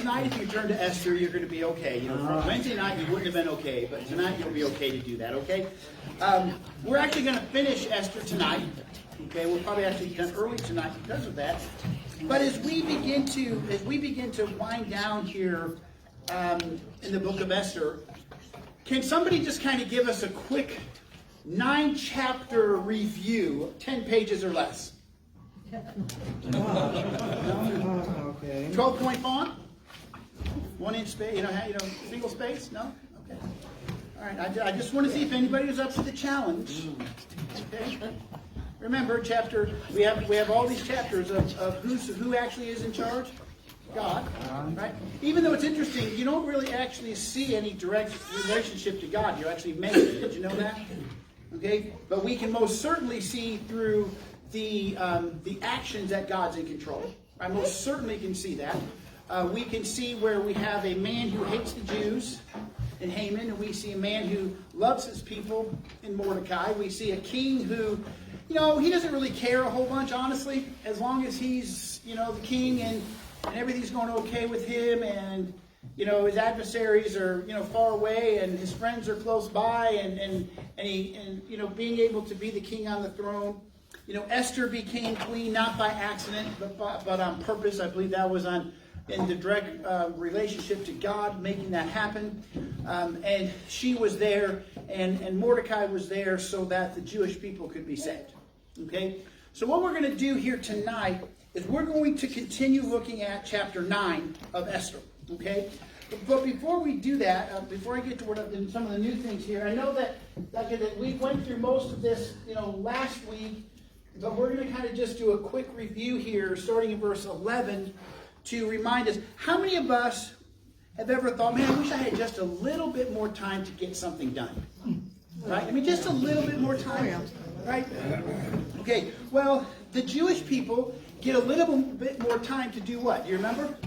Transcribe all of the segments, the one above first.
tonight, if you turn to Esther, you're going to be okay. You know, for Wednesday night, you wouldn't have been okay, but tonight you'll be okay to do that, okay? We're actually going to finish Esther tonight. Okay, we'll probably actually be done early tonight because of that. But as we begin to wind down here in the book of Esther, can somebody just kind of give us a quick 9-chapter review, 10 pages or less? Okay. 12-point font? 1-inch space? Single space? No? Okay. All right. I just want to see if anybody was up to the challenge. Okay. Remember, we have all these chapters of who actually is in charge. God, right? Even though it's interesting, you don't really actually see any direct relationship to God. You're actually made it. Did you know that? Okay, but we can most certainly see through the actions that God's in control. I most certainly can see that. We can see where we have a man who hates the Jews in Haman, and we see a man who loves his people in Mordecai. We see a king who, he doesn't really care a whole bunch, honestly, as long as he's, the king and everything's going okay with him, and his adversaries are far away, and his friends are close by, and being able to be the king on the throne. Esther became queen not by accident, but on purpose. I believe that was in the direct relationship to God making that happen. And she was there, and Mordecai was there so that the Jewish people could be saved. Okay? So what we're going to do here tonight is we're going to continue looking at chapter 9 of Esther. Okay? But before we do that, before I get to some of the new things here, I know that we went through most of this, last week, but we're going to kind of just do a quick review here, starting in verse 11, to remind us, how many of us have ever thought, man, I wish I had just a little bit more time to get something done? Right? I mean, just a little bit more time. Right? Okay, well, the Jewish people get a little bit more time to do what? Do you remember?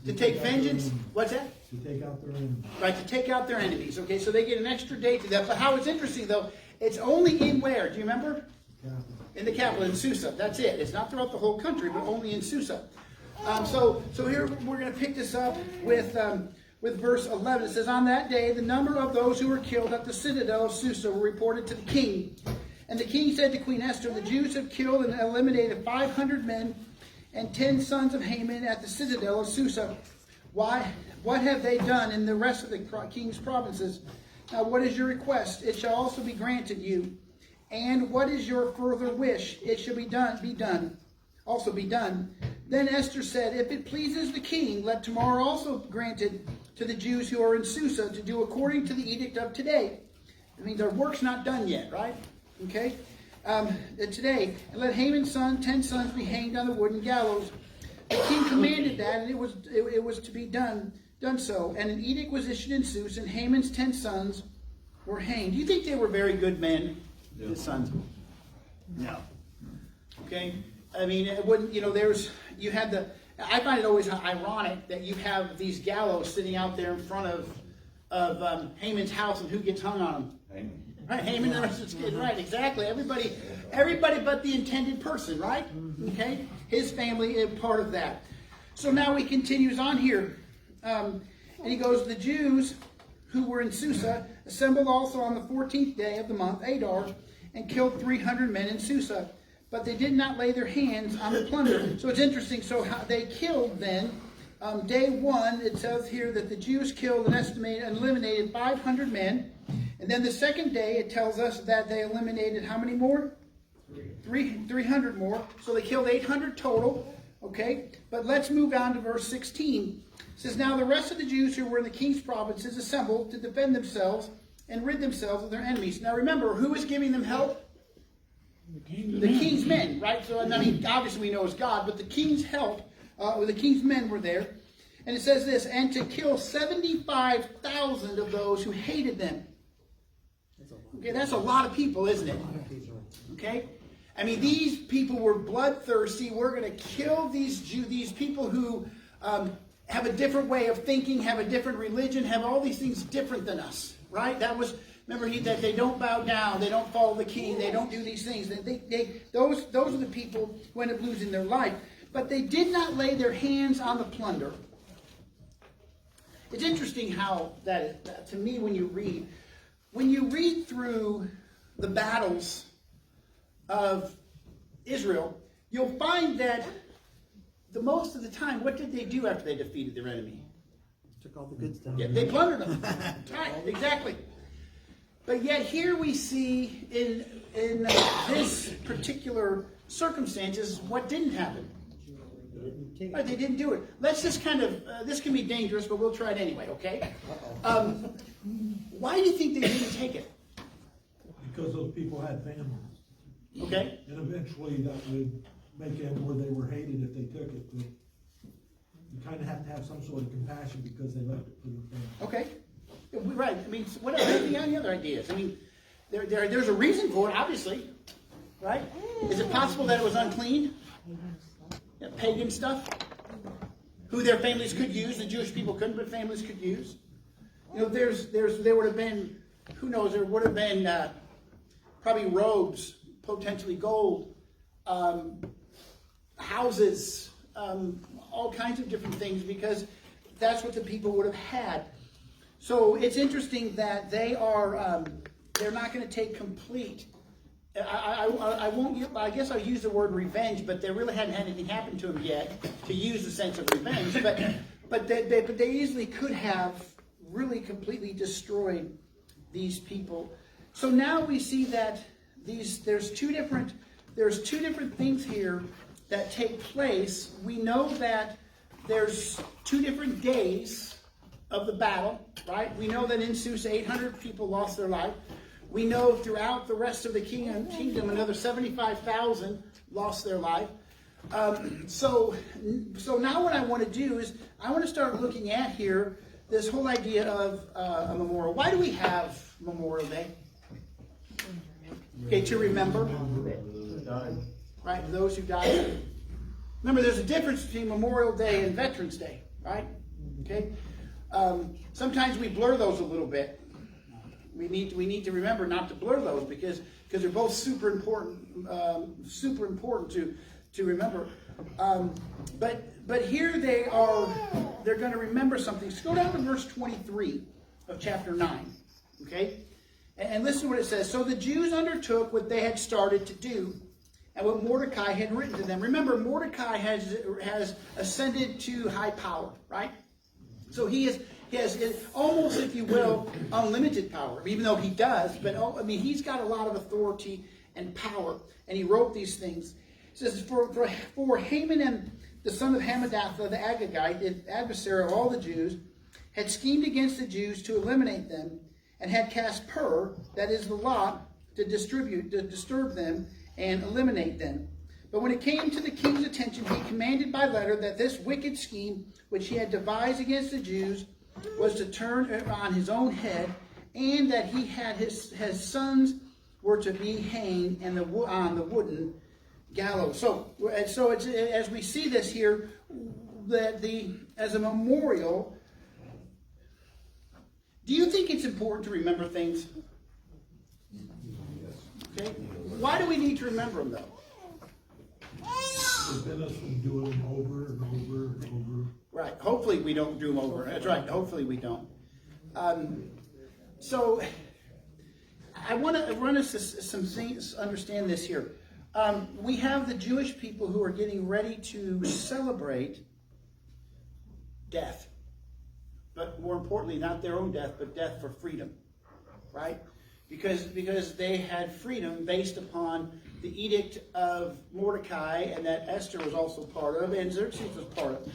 To take vengeance. What's that? To take out their enemies. Right, to take out their enemies. Okay, so they get an extra day to that. But how it's interesting, though, it's only in where? Do you remember? Capital. In the capital, in Susa. That's it. It's not throughout the whole country, but only in Susa. So here we're going to pick this up with verse 11. It says, on that day, the number of those who were killed at the citadel of Susa were reported to the king. And the king said to Queen Esther, the Jews have killed and eliminated 500 men and 10 sons of Haman at the citadel of Susa. Why? What have they done in the rest of the king's provinces? Now what is your request? It shall also be granted you. And what is your further wish? It shall be done. Also be done. Then Esther said, if it pleases the king, let tomorrow also be granted to the Jews who are in Susa to do according to the edict of today. It means our work's not done yet, right? Okay? Today, and let Haman's 10 sons be hanged on the wooden gallows. The king commanded that, and it was to be done so. And an edict was issued in Susa, and Haman's 10 sons were hanged. Do you think they were very good men, his sons? No. Okay? I mean, it wouldn't, I find it always ironic that you have these gallows sitting out there in front of Haman's house, and who gets hung on them? Haman. Right, Haman, right, exactly. Everybody but the intended person, right? Okay? His family is part of that. So now he continues on here. And he goes, the Jews who were in Susa assembled also on the 14th day of the month, Adar, and killed 300 men in Susa. But they did not lay their hands on the plunder. So it's interesting. So how they killed then, day 1, it says here that the Jews killed and eliminated 500 men. And then the second day, it tells us that they eliminated how many more? 300 more. So they killed 800 total. Okay? But let's move on to verse 16. It says, now the rest of the Jews who were in the king's provinces assembled to defend themselves and rid themselves of their enemies. Now remember, who is giving them help? The king's men, right? So, I mean, obviously we know it's God, but the king's help, the king's men were there. And it says this, and to kill 75,000 of those who hated them. Okay, that's a lot of people, isn't it? Okay? I mean, these people were bloodthirsty. We're going to kill these people who have a different way of thinking, have a different religion, have all these things different than us, right? That was, remember, that they don't bow down, they don't follow the king, they don't do these things. Those are the people who end up losing their life. But they did not lay their hands on the plunder. it's interesting how that to me, when you read through the battles of Israel, you'll find that the most of the time, what did they do after they defeated their enemy? Took all the good stuff. Yeah, they plundered them. Right, exactly. But yet here we see in this particular circumstances what didn't happen. Right, they didn't do it. Let's just kind of, this can be dangerous, but we'll try it anyway, okay? Why do you think they didn't take it? Because those people had families. Okay? And eventually that would make it where they were hated if they took it. But you kind of have to have some sort of compassion because they left it for their family. Okay. Right. I mean, what are the other ideas? I mean, there's a reason for it, obviously. Right? Is it possible that it was unclean? Yeah, pagan stuff? Who their families could use, the Jewish people couldn't, but families could use. You know, there would have been, who knows, there would have been probably robes, potentially gold, houses, all kinds of different things, because that's what the people would have had. So it's interesting that they are, they're not going to take complete. I won't. I guess I'll use the word revenge, but they really hadn't had anything happen to them yet to use the sense of revenge. But they easily could have really completely destroyed these people. So now we see that there's two different things here that take place. We know that there's two different days of the battle, right? We know that in Susa 800 people lost their life. We know throughout the rest of the kingdom another 75,000 lost their life. So now what I want to do is I want to start looking at here this whole idea of a memorial. Why do we have Memorial Day? Okay, to remember. Right, those who died. Remember, there's a difference between Memorial Day and Veterans Day, right? Okay. Sometimes we blur those a little bit. We need to remember not to blur those because they're both super important to remember. But here they're going to remember something. So go down to verse 23 of chapter 9. Okay? And listen to what it says. So the Jews undertook what they had started to do and what Mordecai had written to them. Remember, Mordecai has ascended to high power, right? So he has almost, if you will, unlimited power, even though he does. But I mean, he's got a lot of authority and power, and he wrote these things. It says, for Haman, the son of Hammedatha, the Agagite, the adversary of all the Jews, had schemed against the Jews to eliminate them, and had cast pur, that is the lot, to disturb them and eliminate them. But when it came to the king's attention, he commanded by letter that this wicked scheme, which he had devised against the Jews, was to turn on his own head, and that he had his sons were to be hanged on the wooden gallows. So it's, as we see this here, that as a memorial. Do you think it's important to remember things? Okay. Why do we need to remember them, though? Prevent us from doing them over and over and over. Right. Hopefully we don't do them over. That's right. Hopefully we don't. So I want to run us some things, understand this here. We have the Jewish people who are getting ready to celebrate death. But more importantly, not their own death, but death for freedom. Right? Because they had freedom based upon the edict of Mordecai, and that Esther was also part of, and Xerxes was part of.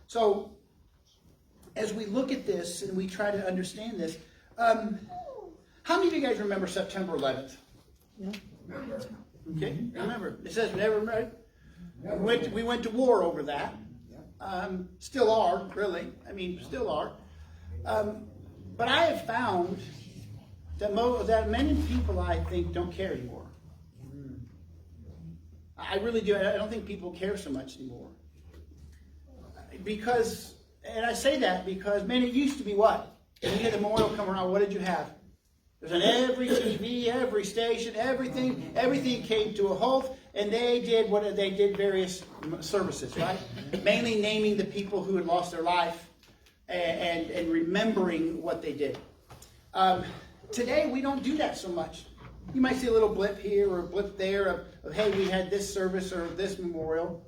So, as we look at this and we try to understand this, how many of you guys remember September 11th? Yeah. Okay, remember. It says never, right? We went to war over that. Still are, really. I mean, still are. But I have found that many people, I think, don't care anymore. I really do. I don't think people care so much anymore. Because, and I say that because, man, it used to be what? When you had the memorial come around, what did you have? There's on every TV, every station, everything came to a halt, and they did various services, right? Mainly naming the people who had lost their life, and remembering what they did. Today, we don't do that so much. You might see a little blip here or a blip there of hey, we had this service or this memorial.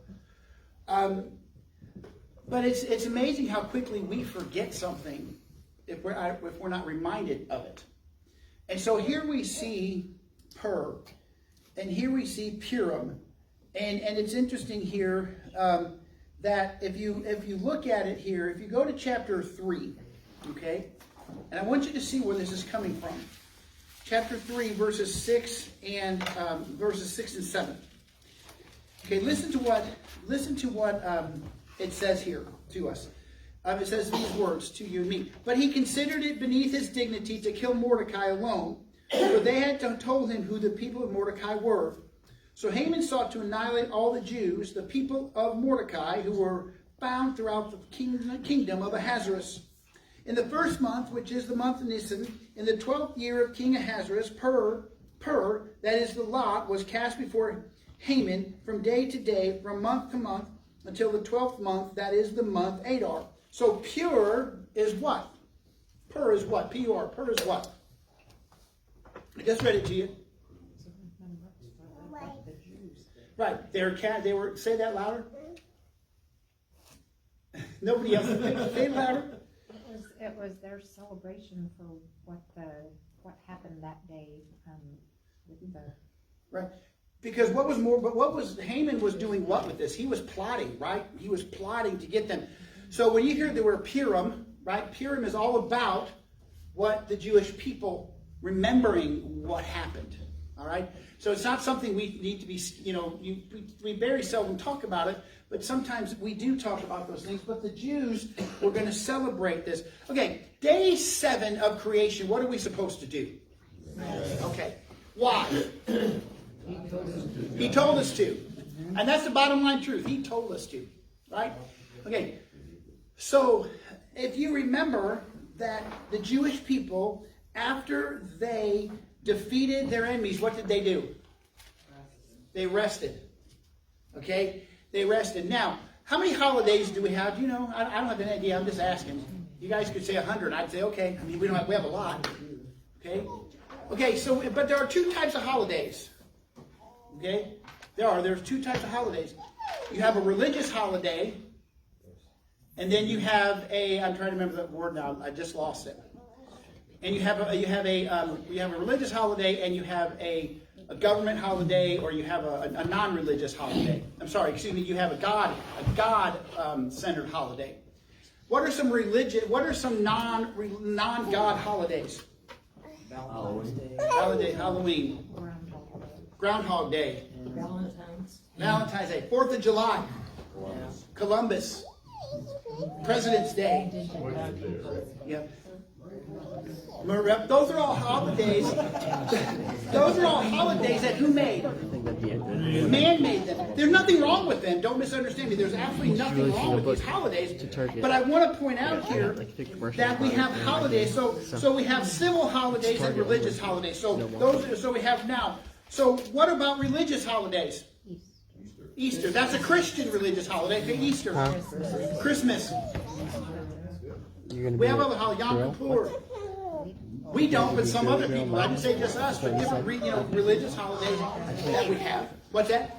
But it's amazing how quickly we forget something if we're not reminded of it. And so here we see Pur, and here we see Purim, and it's interesting here that if you look at it here, if you go to chapter 3, okay, and I want you to see where this is coming from. Chapter 3, verses 6 and 7. Okay, listen to what it says here to us. It says these words to you and me. But he considered it beneath his dignity to kill Mordecai alone, for they had told him who the people of Mordecai were. So Haman sought to annihilate all the Jews, the people of Mordecai, who were found throughout the kingdom of Ahasuerus. In the first month, which is the month of Nisan, in the 12th year of King Ahasuerus, Pur, that is the lot, was cast before Haman from day to day, from month to month, until the 12th month, that is the month Adar. So pure is what? Pur is what? P-U-R. Pur is what? I just read it to you. Right. They were, say that louder. Nobody else. Say it louder. It was their celebration for what happened that day with the... Right. Because Haman was doing what with this? He was plotting, right? He was plotting to get them. So when you hear the word Purim, right? Purim is all about what the Jewish people remembering what happened. All right? So it's not something we need to be, we very seldom talk about it, but sometimes we do talk about those things. But the Jews were going to celebrate this. Okay, day 7 of creation, what are we supposed to do? Okay, why? He told us to. And that's the bottom line truth. He told us to. Right? Okay, so if you remember that the Jewish people, after they defeated their enemies, what did they do? They rested. Okay? They rested. Now, how many holidays do we have? You know, I don't have an idea. I'm just asking. You guys could say 100. I'd say, okay. I mean, we have a lot. Okay? Okay, so, but there are 2 types of holidays. Okay? There's 2 types of holidays. You have a religious holiday, and then you have I'm trying to remember the word now. I just lost it. And you have a religious holiday, and you have a government holiday, or you have a non-religious holiday. I'm sorry, excuse me. You have a God centered holiday. What are some non-God holidays? Halloween. Groundhog Day. Valentine's Day. 4th of July. Columbus. President's Day. Yep. Those are all holidays. Those are all holidays that who made? Man made them. There's nothing wrong with them. Don't misunderstand me. There's absolutely nothing wrong with these holidays. But I want to point out here that we have holidays. So we have civil holidays and religious holidays. So we have now. So what about religious holidays? Easter. That's a Christian religious holiday. Okay, Easter. Christmas. We have other holidays. Yom Kippur. We don't, but some other people. I didn't say just us, but different religious holidays that we have. What's that?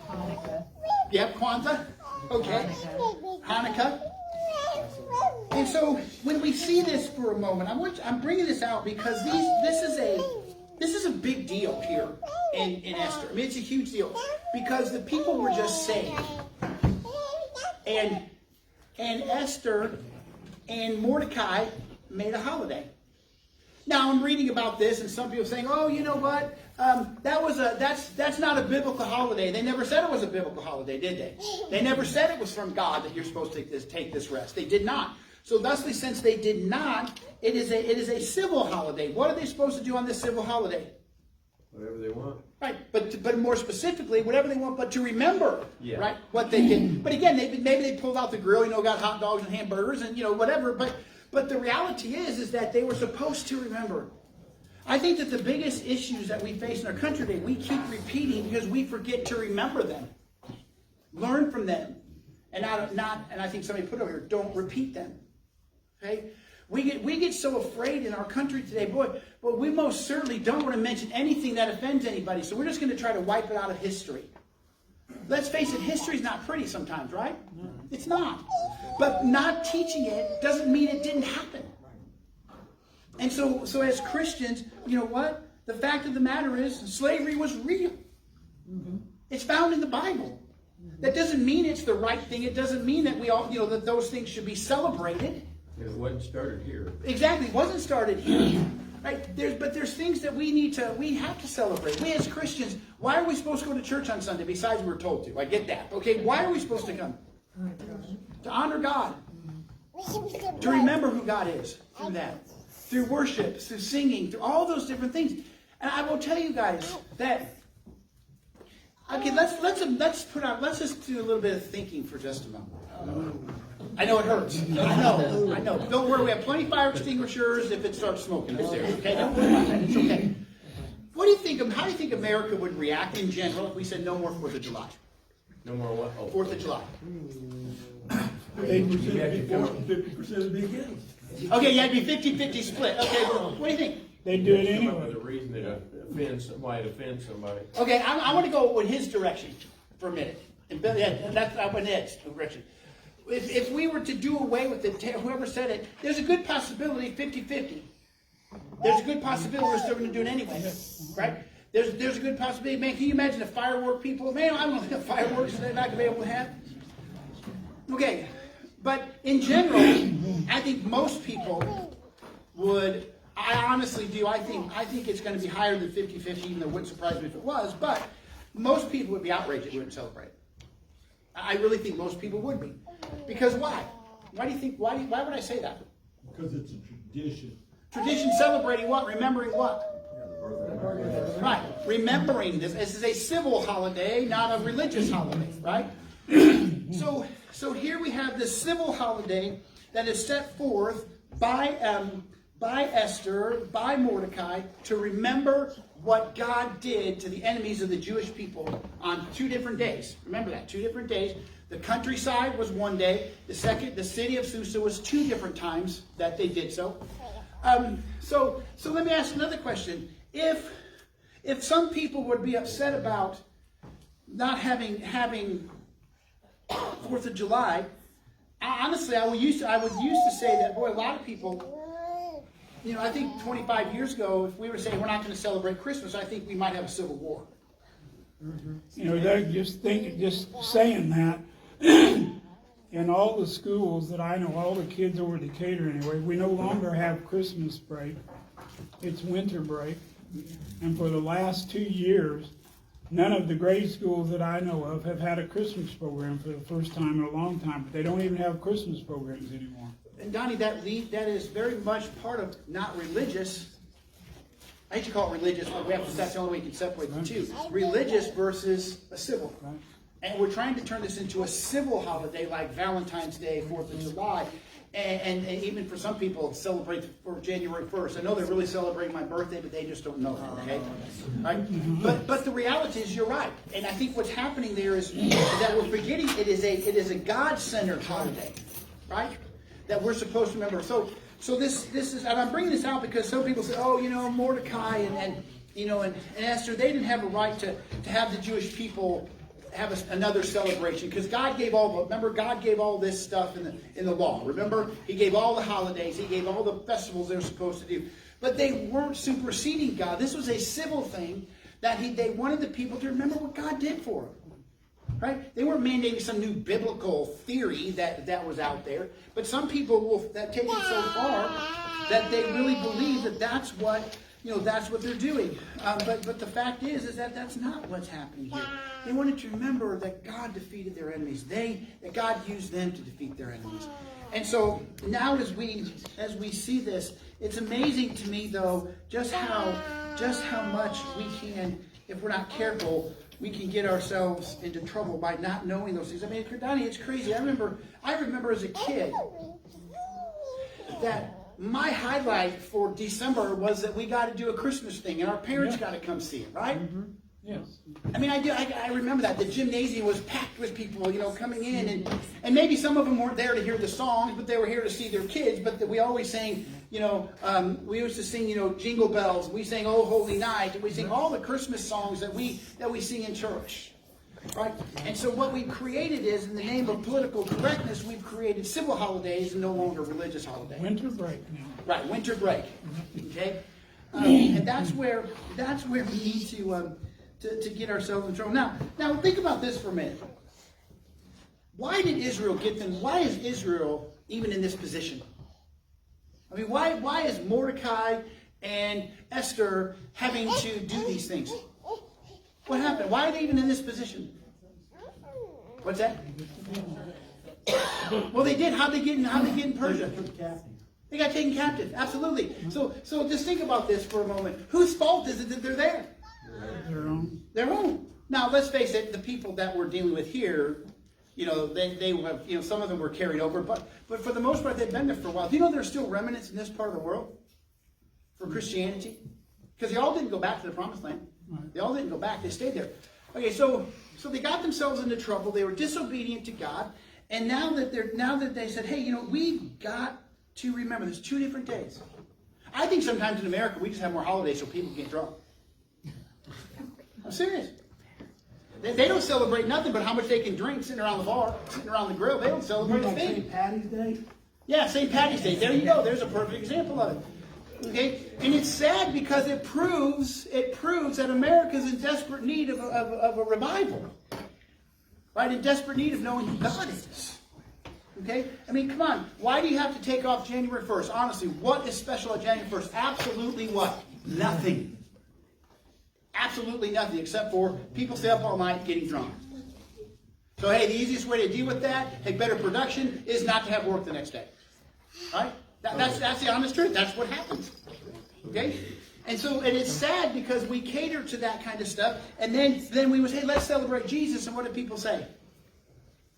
Yep, Kwanzaa. Okay. Hanukkah. And so when we see this for a moment, I'm bringing this out because this is a big deal here in Esther. I mean, it's a huge deal because the people were just saved, and Esther and Mordecai made a holiday. Now I'm reading about this, and some people saying, "Oh, you know what? That's not a biblical holiday." They never said it was a biblical holiday, did they? They never said it was from God that you're supposed to take this rest. They did not. So thusly, since they did not, it is a civil holiday. What are they supposed to do on this civil holiday? Whatever they want. Right, but more specifically, whatever they want, but to remember, right, what they did. But again, maybe they pulled out the grill, got hot dogs and hamburgers and whatever. But the reality is that they were supposed to remember. I think that the biggest issues that we face in our country today, we keep repeating because we forget to remember them, learn from them, and not. And I think somebody put over here, don't repeat them. Okay? We get so afraid in our country today, boy, but we most certainly don't want to mention anything that offends anybody, so we're just going to try to wipe it out of history. Let's face it, history's not pretty sometimes, right? It's not. But not teaching it doesn't mean it didn't happen. And so as Christians, you know what? The fact of the matter is, slavery was real. It's found in the Bible. That doesn't mean it's the right thing. It doesn't mean that we all, that those things should be celebrated. It wasn't started here. Exactly, it wasn't started here. Right? But there's things that we have to celebrate. We as Christians, why are we supposed to go to church on Sunday besides we're told to? I get that. Okay, why are we supposed to come? To honor God. To remember who God is through that. Through worship, through singing, through all those different things. And I will tell you guys that, okay, let's just do a little bit of thinking for just a moment. I know it hurts. I know. Don't worry, we have plenty of fire extinguishers if it starts smoking upstairs. Okay, don't worry about that. It's okay. How do you think America would react in general if we said no more 4th of July? No more what? Oh. 4th of July. 50% of the big hits. Okay, yeah, it'd be 50-50 split. Okay, well, what do you think? They do it Come up anyway. with a reason that might offend somebody. Okay, I want to go in his direction for a minute. And that's in Ed's direction. If we were to do away with it, whoever said it, there's a good possibility 50-50. There's a good possibility we're still going to do it anyway, right? There's a good possibility. Man, can you imagine the firework people? Man, I don't know the fireworks they're not going to be able to have. Okay, but in general, I think most people would. I honestly do. I think it's going to be higher than 50-50, even though it wouldn't surprise me if it was. But most people would be outraged if we wouldn't celebrate it. I really think most people would be. Because why? Why do you think? Why would I say that? Because it's a tradition. Tradition celebrating what? Remembering what? Right. Remembering this. This is a civil holiday, not a religious holiday, right? So here we have this civil holiday that is set forth by Esther, by Mordecai, to remember what God did to the enemies of the Jewish people on 2 different days. Remember that, 2 different days. The countryside was 1 day. The city of Susa was 2 different times that they did so. So let me ask another question. If some people would be upset about not having 4th of July, honestly, I would used to say that, boy, a lot of people, I think 25 years ago, if we were saying we're not going to celebrate Christmas, I think we might have a civil war. Doug, just saying that, in all the schools that I know, all the kids over at Decatur anyway, we no longer have Christmas break. It's winter break. And for the last 2 years, none of the grade schools that I know of have had a Christmas program for the first time in a long time. But they don't even have Christmas programs anymore. And Donnie, that is very much part of not religious. I hate to call it religious, but that's the only way you can separate the two. Religious versus a civil. Right. And we're trying to turn this into a civil holiday like Valentine's Day, 4th of July. And even for some people, celebrate for January 1st. I know they're really celebrating my birthday, but they just don't know that, okay? Right? But the reality is, you're right. And I think what's happening there is that we're forgetting it is a God-centered holiday, right? That we're supposed to remember. So this is, and I'm bringing this out because some people say, oh, Mordecai and Esther, they didn't have a right to have the Jewish people have another celebration, because God gave God gave all this stuff in the law. Remember, He gave all the holidays, He gave all the festivals they're supposed to do, but they weren't superseding God. This was a civil thing that they wanted the people to remember what God did for them. Right? They weren't mandating some new biblical theory that was out there, but some people will take it so far that they really believe that that's what they're doing. But the fact is that that's not what's happening here. They wanted to remember that God defeated their enemies. That God used them to defeat their enemies. And so now as we see this, it's amazing to me though just how much we can, if we're not careful, we can get ourselves into trouble by not knowing those things. I mean, Donnie, it's crazy. I remember as a kid that my highlight for December was that we got to do a Christmas thing, and our parents got to come see it, right? Yes. I mean, I remember that. The gymnasium was packed with people, coming in. And maybe some of them weren't there to hear the songs, but they were here to see their kids. But we always sang, we used to sing, Jingle Bells. We sang Oh Holy Night. And we sing all the Christmas songs that we sing in church. Right? And so what we've created is, in the name of political correctness, we've created civil holidays and no longer religious holidays. Winter break now. Right, winter break. Okay? And that's where we need to get ourselves in trouble. Now think about this for a minute. Why did Israel get them? Why is Israel even in this position? I mean, why is Mordecai and Esther having to do these things? What happened? Why are they even in this position? What's that? Well, they did. How'd they get in Persia? They got taken captive. Absolutely. So just think about this for a moment. Whose fault is it that they're there? Their own. Their own. Now, let's face it. The people that we're dealing with here, they have, some of them were carried over, but for the most part, they've been there for a while. Do you know there's still remnants in this part of the world for Christianity? Because they all didn't go back to the Promised Land. They all didn't go back. They stayed there. Okay, so they got themselves into trouble. They were disobedient to God, and now that they said, hey, we've got to remember there's 2 different days. I think sometimes in America we just have more holidays so people get drunk. I'm serious. They don't celebrate nothing but how much they can drink sitting around the bar, sitting around the grill. They don't celebrate a thing. St. Patty's Day? Yeah, St. Patty's Day. There you go. There's a perfect example of it. Okay, and it's sad because it proves that America's in desperate need of a revival, right? In desperate need of knowing who God is. Okay, I mean, come on. Why do you have to take off January 1st? Honestly, what is special at January 1st? Absolutely what? Nothing. Absolutely nothing, except for people stay up all night getting drunk. So hey, the easiest way to deal with that, better production, is not to have work the next day, right? That's the honest truth. That's what happens. Okay? And it's sad because we cater to that kind of stuff, and then we would say, let's celebrate Jesus, and what do people say?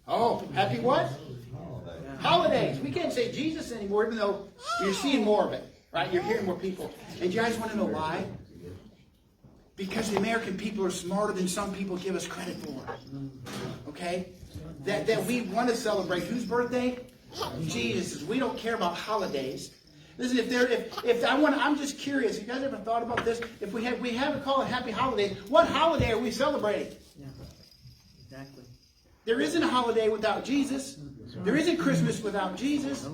Oh, happy what? Holidays. We can't say Jesus anymore, even though you're seeing more of it, right? You're hearing more people. And you guys want to know why? Because the American people are smarter than some people give us credit for. Okay? That we want to celebrate whose birthday? Jesus. We don't care about holidays. Listen, I'm just curious. You guys ever thought about this? If we have a call it Happy Holidays, what holiday are we celebrating? Yeah, exactly. There isn't a holiday without Jesus. There isn't Christmas without Jesus.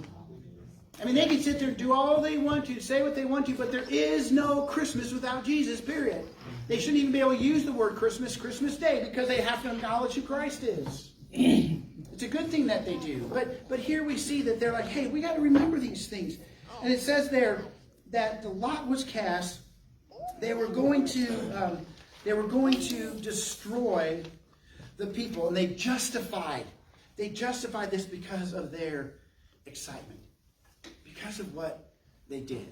I mean, they can sit there and do all they want to, say what they want to, but there is no Christmas without Jesus, period. They shouldn't even be able to use the word Christmas Day, because they have to acknowledge who Christ is. It's a good thing that they do. But here we see that they're like, hey, we got to remember these things. And it says there that the lot was cast. They were going to destroy the people, and they justified this because of their excitement, because of what they did.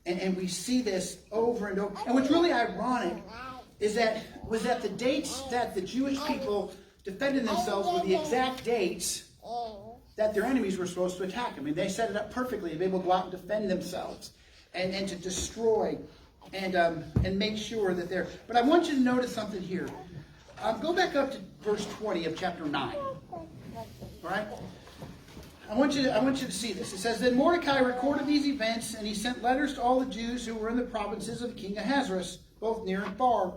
And we see this over and over. And what's really ironic is that the dates that the Jewish people defended themselves were the exact dates that their enemies were supposed to attack. I mean, they set it up perfectly to be able to go out and defend themselves and to destroy and make sure that they're... But I want you to notice something here. Go back up to verse 20 of chapter 9. All right? I want you to see this. It says, Then Mordecai recorded these events, and he sent letters to all the Jews who were in the provinces of King Ahasuerus, both near and far,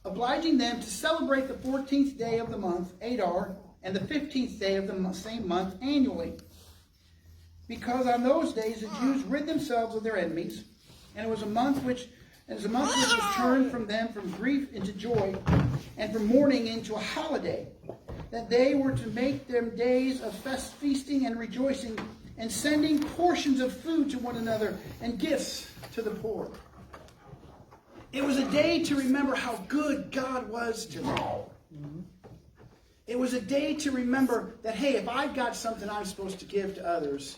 obliging them to celebrate the 14th day of the month, Adar, and the 15th day of the same month annually. Because on those days the Jews rid themselves of their enemies, and it was a month which was turned from them from grief into joy, and from mourning into a holiday, that they were to make them days of feasting and rejoicing, and sending portions of food to one another, and gifts to the poor. It was a day to remember how good God was to them. It was a day to remember that, hey, if I've got something I'm supposed to give to others.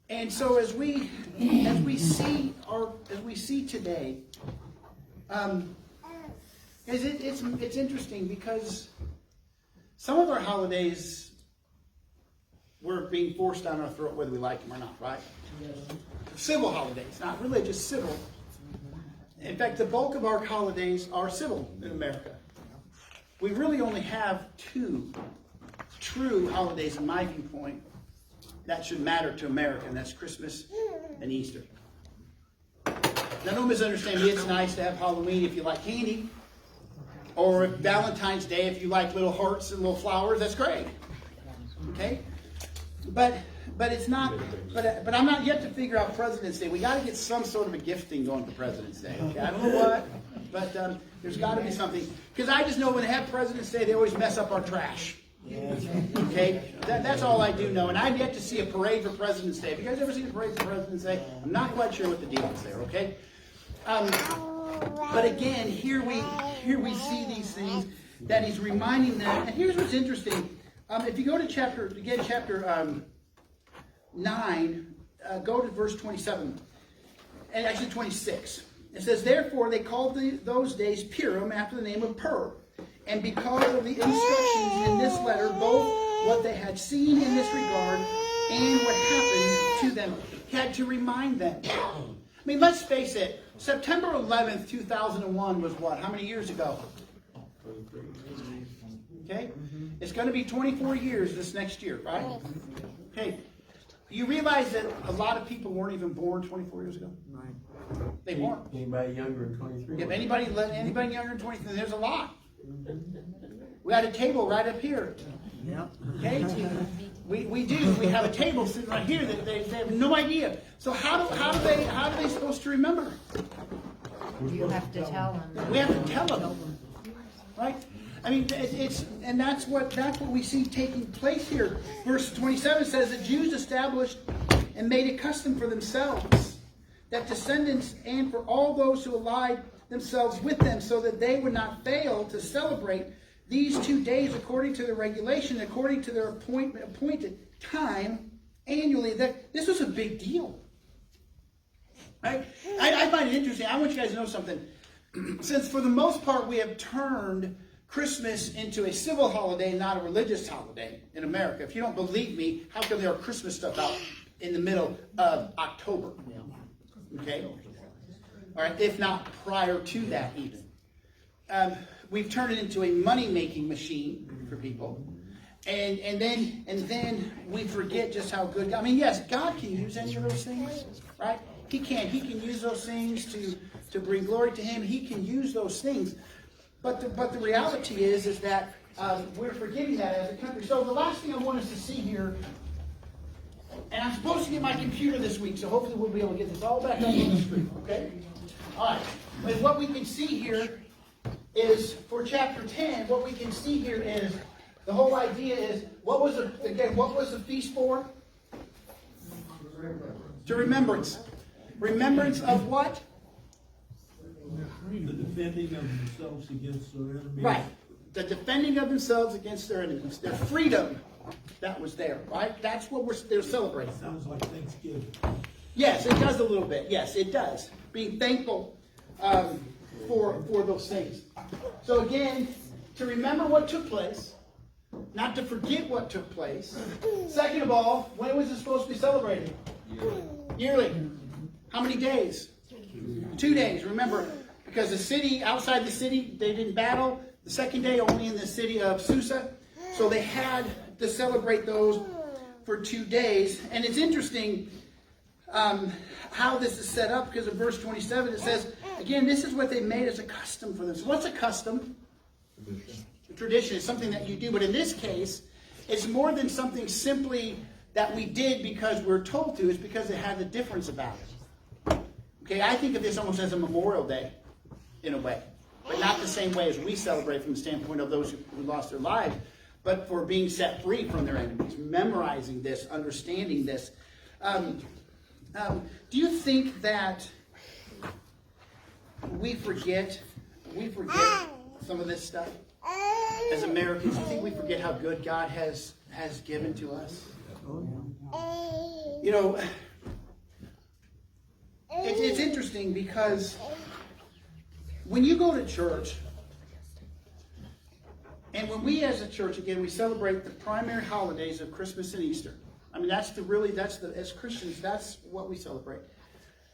And so as we see today, it's interesting because some of our holidays were being forced down our throat whether we like them or not, right? Civil holidays, not religious, civil. In fact, the bulk of our holidays are civil in America. We really only have 2 true holidays, in my viewpoint, that should matter to America, and that's Christmas and Easter. Now, don't misunderstand me. It's nice to have Halloween if you like candy, or Valentine's Day if you like little hearts and little flowers. That's great. Okay, but it's not. But I'm not yet to figure out President's Day. We got to get some sort of a gifting going for President's Day. Okay, I don't know what, but there's got to be something, because I just know when they have President's Day, they always mess up our trash. Okay, that's all I do know, and I've yet to see a parade for President's Day. Have you guys ever seen a parade for President's Day? I'm not quite sure what the deal is there. Okay, but again, here we see these things that he's reminding them. And here's what's interesting: if you go to chapter 9, go to verse 27, and actually 26. It says, "Therefore they called those days Purim, after the name of Pur. And because of the instructions in this letter, both what they had seen in this regard and what happened to them," had to remind them. I mean, let's face it, September 11th, 2001 was what? How many years ago? Okay? It's going to be 24 years this next year, right? Okay. You realize that a lot of people weren't even born 24 years ago? Right. They weren't. Anybody younger than 23? If anybody younger than 23, there's a lot. We had a table right up here. Yep. Okay? We do. We have a table sitting right here that they have no idea. So how are they supposed to remember? You have to tell them. We have to tell them. Right? I mean, and that's what we see taking place here. Verse 27 says that Jews established and made a custom for themselves, that descendants and for all those who allied themselves with them, so that they would not fail to celebrate these 2 days according to the regulation, according to their appointed time annually. That this was a big deal. Right? I find it interesting. I want you guys to know something. Since for the most part we have turned Christmas into a civil holiday, not a religious holiday in America. If you don't believe me, how come there are Christmas stuff out in the middle of October? Okay? All right, if not prior to that even. We've turned it into a money-making machine for people. And then we forget just how good God, I mean, yes, God can use any of those things, right? He can use those things to bring glory to Him. He can use those things. But the reality is that we're forgetting that as a country. So the last thing I want us to see here, and I'm supposed to get my computer this week, so hopefully we'll be able to get this all back up on the screen, okay? All right. But what we can see here is, for chapter 10, what we can see here is, the whole idea is, what was the feast for? To remembrance. Remembrance of what? The defending of themselves against their enemies. Right. The defending of themselves against their enemies. Their freedom that was there, right? That's what they're celebrating. Sounds like Thanksgiving. Yes, it does a little bit. Yes, it does. Being thankful for those things. So again, to remember what took place, not to forget what took place. Second of all, when was it supposed to be celebrated? Yearly. How many days? 2 days. Remember, because the city, outside the city, they didn't battle. The second day only in the city of Susa. So they had to celebrate those for 2 days. And it's interesting how this is set up, because in verse 27 it says, again, this is what they made as a custom for them. So what's a custom? Tradition is something that you do. But in this case, it's more than something simply that we did because we're told to. It's because it had a difference about it. Okay, I think of this almost as a Memorial Day, in a way. But not the same way as we celebrate from the standpoint of those who lost their lives, but for being set free from their enemies, memorizing this, understanding this. Do you think that we forget some of this stuff? As Americans, do you think we forget how good God has given to us? You know, it's interesting because when you go to church, and when we as a church, again, we celebrate the primary holidays of Christmas and Easter. I mean, as Christians, that's what we celebrate.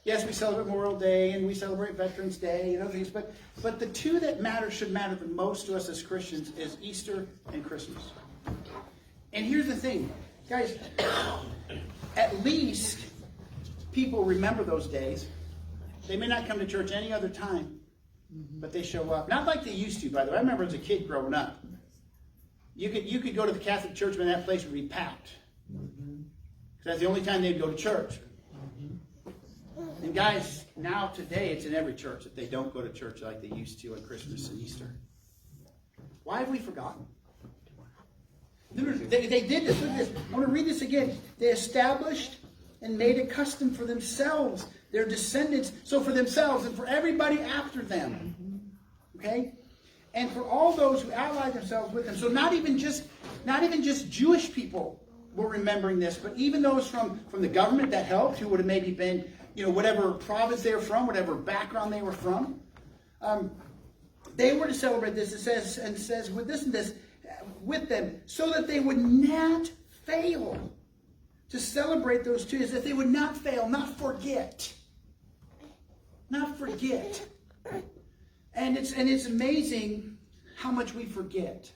Yes, we celebrate Memorial Day and we celebrate Veterans Day and other things, but the two that should matter the most to us as Christians is Easter and Christmas. And here's the thing, guys, at least people remember those days. They may not come to church any other time, but they show up. Not like they used to, by the way. I remember as a kid growing up. You could go to the Catholic church and that place would be packed. Because that's the only time they'd go to church. And guys, now today it's in every church that they don't go to church like they used to on Christmas and Easter. Why have we forgotten? They did this. Look at this. I want to read this again. They established and made a custom for themselves, their descendants, so for themselves and for everybody after them. Okay? And for all those who allied themselves with them. So not even just Jewish people were remembering this, but even those from the government that helped, who would have maybe been, whatever province they were from, whatever background they were from. They were to celebrate this, it says with them, so that they would not fail to celebrate those two days, that they would not fail, not forget. Not forget. And it's amazing how much we forget.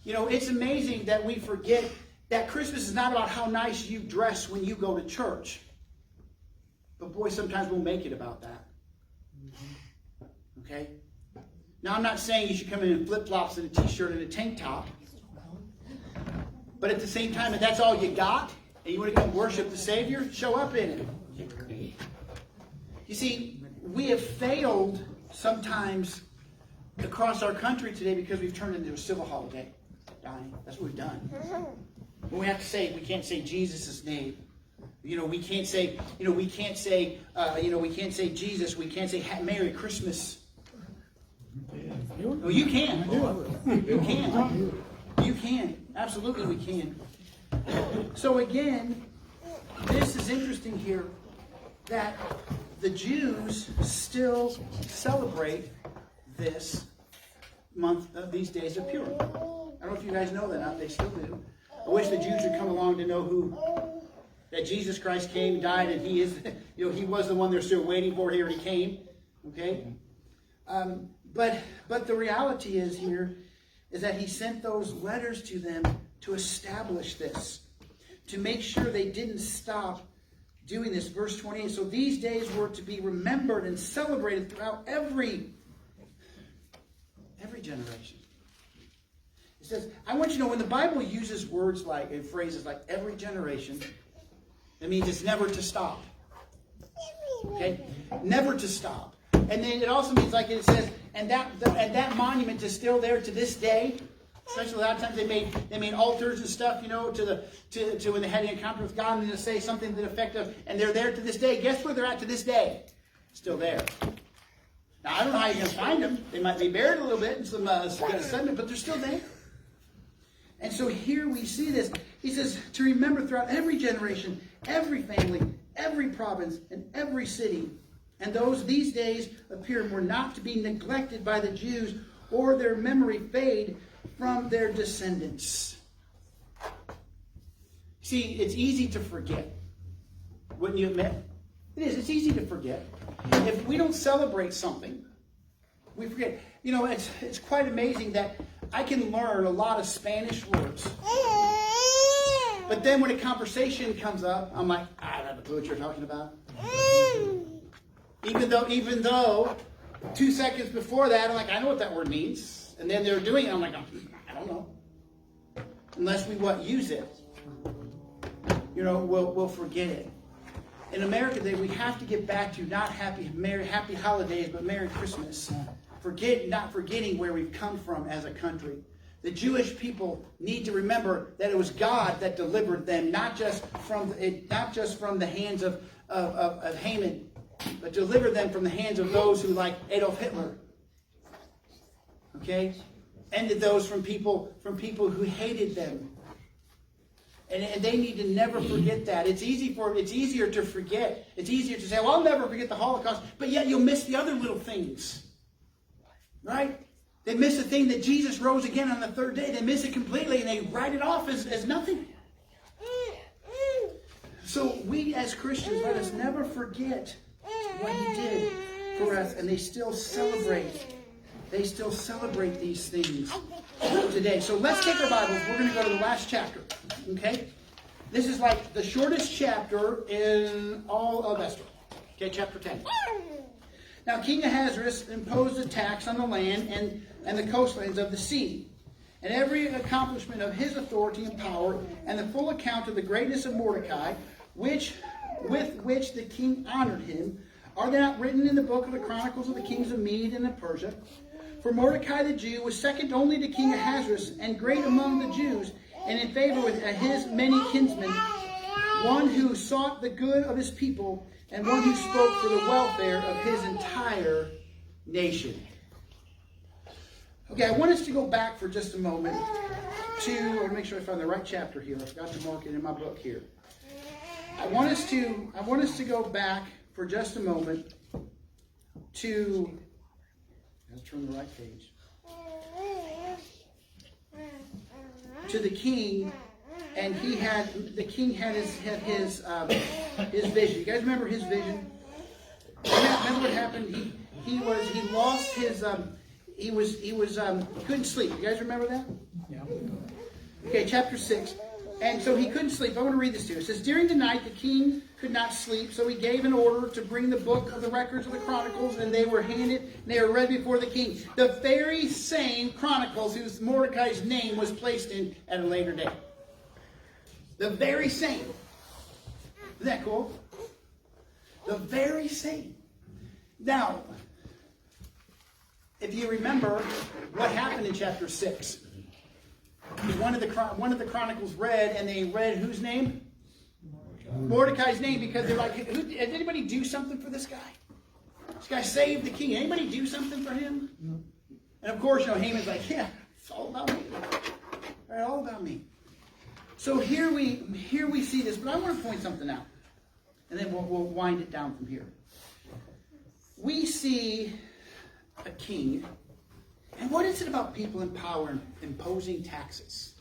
It's amazing that we forget that Christmas is not about how nice you dress when you go to church. But boy, sometimes we'll make it about that. Okay? Now, I'm not saying you should come in flip-flops and a t-shirt and a tank top. But at the same time, if that's all you got, and you want to come worship the Savior, show up in it. You see, we have failed sometimes across our country today because we've turned it into a civil holiday. Donnie, that's what we've done. When we have to say, we can't say Jesus' name. We can't say Jesus. We can't say Merry Christmas. No, you can. You can. You can. Absolutely we can. So again, this is interesting here that the Jews still celebrate this month, these days of Purim. I don't know if you guys know that. They still do. I wish the Jews would come along to know that Jesus Christ came, died, and He is, He was the one they're still waiting for here. He came. Okay? But the reality is here is that He sent those letters to them to establish this, to make sure they didn't stop doing this. Verse 28, so these days were to be remembered and celebrated throughout every generation. It says, I want you to know, when the Bible uses words like, and phrases like every generation, it means it's never to stop. Okay? Never to stop. And then it also means, like it says, and that monument is still there to this day. Especially a lot of times they made altars and stuff, to when they had an encounter with God, and they say something to the effect of, and they're there to this day. Guess where they're at to this day? Still there. Now I don't know how you're going to find them. They might be buried a little bit in some sediment, but they're still there. And so here we see this. He says to remember throughout every generation, every family, every province, and every city. And these days of Purim were not to be neglected by the Jews, or their memory fade from their descendants. See, it's easy to forget. Wouldn't you admit? It is. It's easy to forget. If we don't celebrate something, we forget. It's quite amazing that I can learn a lot of Spanish words. But then when a conversation comes up, I'm like, I don't have a clue what you're talking about. Even though 2 seconds before that, I'm like, I know what that word means. And then they're doing it, I'm like, I don't know. Unless we use it. We'll forget it. In America today, we have to get back to not happy holidays, but Merry Christmas. Not forgetting where we've come from as a country. The Jewish people need to remember that it was God that delivered them, not just from the hands of Haman, but delivered them from the hands of those who, like Adolf Hitler. Okay? Ended those from people who hated them. And they need to never forget that. It's easier to forget. It's easier to say, well, I'll never forget the Holocaust, but yet you'll miss the other little things. Right? They miss the thing that Jesus rose again on the third day. They miss it completely and they write it off as nothing. So we as Christians, let us never forget what he did for us, and they still celebrate. They still celebrate these things today. So let's take our Bibles. We're going to go to the last chapter. Okay? This is like the shortest chapter in all of Esther. Okay, chapter 10. Now King Ahasuerus imposed a tax on the land and the coastlands of the sea, and every accomplishment of his authority and power, and the full account of the greatness of Mordecai, with which the king honored him, are they not written in the book of the Chronicles of the kings of Mede and of Persia? For Mordecai the Jew was second only to King Ahasuerus, and great among the Jews, and in favor with his many kinsmen, one who sought the good of his people, and one who spoke for the welfare of his entire nation. Okay, I want us to go back for just a moment to, I want to make sure I found the right chapter here. I forgot to mark it in my book here. I want us to go back for just a moment to, let's turn the right page, to the king, and the king had his vision. You guys remember his vision? Remember what happened? He lost his he couldn't sleep. You guys remember that? Yeah. Okay, chapter 6. And so he couldn't sleep. I want to read this to you. It says, during the night the king could not sleep, so he gave an order to bring the book of the records of the Chronicles, and they were handed, and they were read before the king. The very same Chronicles whose Mordecai's name was placed in at a later date. The very same. Isn't that cool? The very same. Now, if you remember what happened in chapter 6, one of the Chronicles read, and they read whose name? Mordecai's name, because they're like, did anybody do something for this guy? This guy saved the king. Anybody do something for him? No. And of course, Haman's like, yeah, it's all about me. Right, all about me. So here we see this, but I want to point something out, and then we'll wind it down from here. We see a king, and what is it about people in power imposing taxes?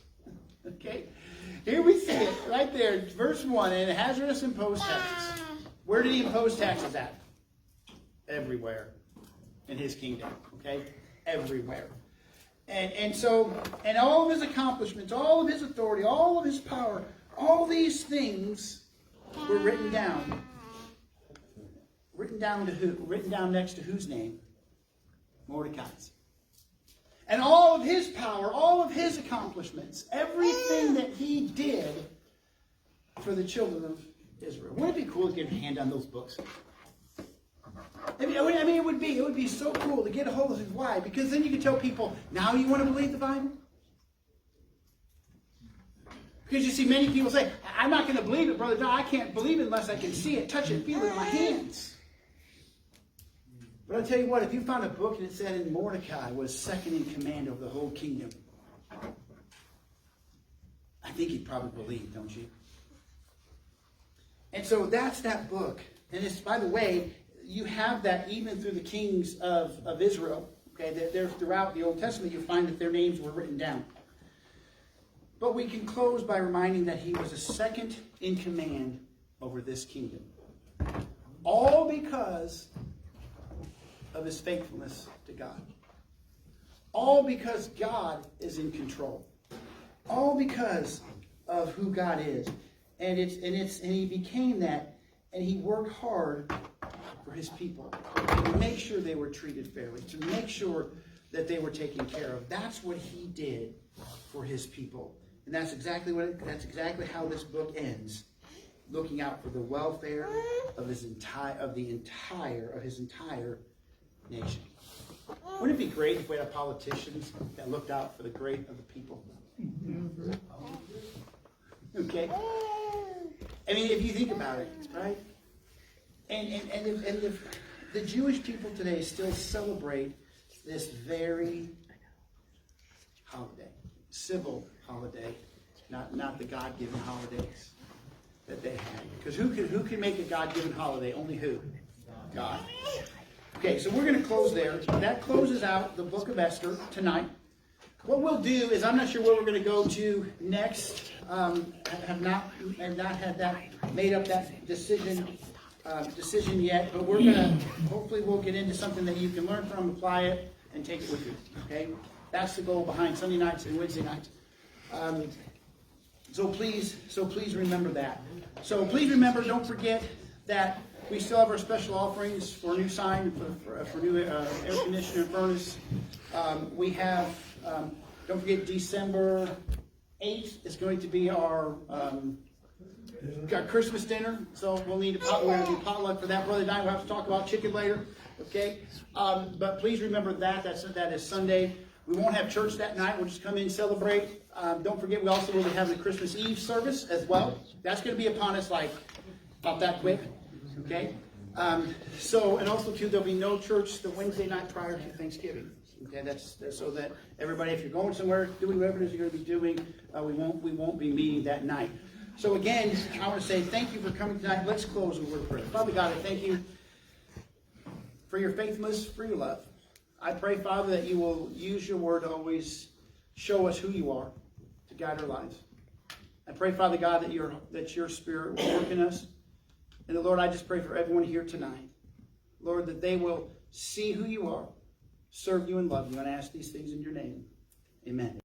Okay, here we see it right there, verse 1, and Ahasuerus imposed taxes. Where did he impose taxes at? Everywhere in his kingdom. Okay, everywhere. And so all of his accomplishments, all of his authority, all of his power, all these things were written down. Written down to who? Written down next to whose name? Mordecai's. And all of his power, all of his accomplishments, everything that he did for the children of Israel. Wouldn't it be cool to get a hand on those books? I mean, it would be so cool to get a hold of it. Why? Because then you can tell people, now you want to believe the Bible? Because you see, many people say, I'm not going to believe it, Brother John. I can't believe it unless I can see it, touch it, feel it in my hands. But I'll tell you what, if you found a book and it said in Mordecai was second in command over the whole kingdom, I think you'd probably believe, don't you? And so that's that book. And it's, by the way, you have that even through the kings of Israel. Okay, they're throughout the Old Testament, you find that their names were written down. But we can close by reminding that he was a second in command over this kingdom. All because of his faithfulness to God. All because God is in control. All because of who God is. And he became that, and he worked hard for his people to make sure they were treated fairly, to make sure that they were taken care of. That's what he did for his people. And that's exactly how this book ends. Looking out for the welfare of his entire nation. Wouldn't it be great if we had politicians that looked out for the great of the people? Okay? I mean, if you think about it, right? And if the Jewish people today still celebrate this very holiday, civil holiday, not the God-given holidays that they had. Because who can make a God-given holiday? Only who? God. Okay, so we're going to close there. That closes out the book of Esther tonight. what we'll do is, I'm not sure where we're going to go to next. Have not had that made up that decision yet. But we're gonna hopefully we'll get into something that you can learn from, apply it, and take it with you. Okay, that's the goal behind Sunday nights and Wednesday nights. So please remember that. So please remember, don't forget that we still have our special offerings for a new sign, for new air conditioner and furnace. We have, don't forget, December 8th is going to be our Christmas dinner. So we'll need we're going to do potluck for that. Brother Diane, we'll have to talk about chicken later. Okay? But please remember that is Sunday. We won't have church that night. We'll just come in and celebrate. Don't forget, we also will be having a Christmas Eve service as well. That's going to be upon us like about that quick. Okay? And also too, there'll be no church the Wednesday night prior to Thanksgiving. Okay, that's so that everybody, if you're going somewhere, doing whatever it is you're going to be doing, we won't be meeting that night. So again, I want to say thank you for coming tonight. Let's close with a word of prayer. Father God, I thank you for your faithfulness, for your love. I pray, Father, that you will use your word to always show us who you are, to guide our lives. I pray, Father God, that your Spirit will work in us. And Lord, I just pray for everyone here tonight, Lord, that they will see who you are, serve you and love you, and I ask these things in your name. Amen.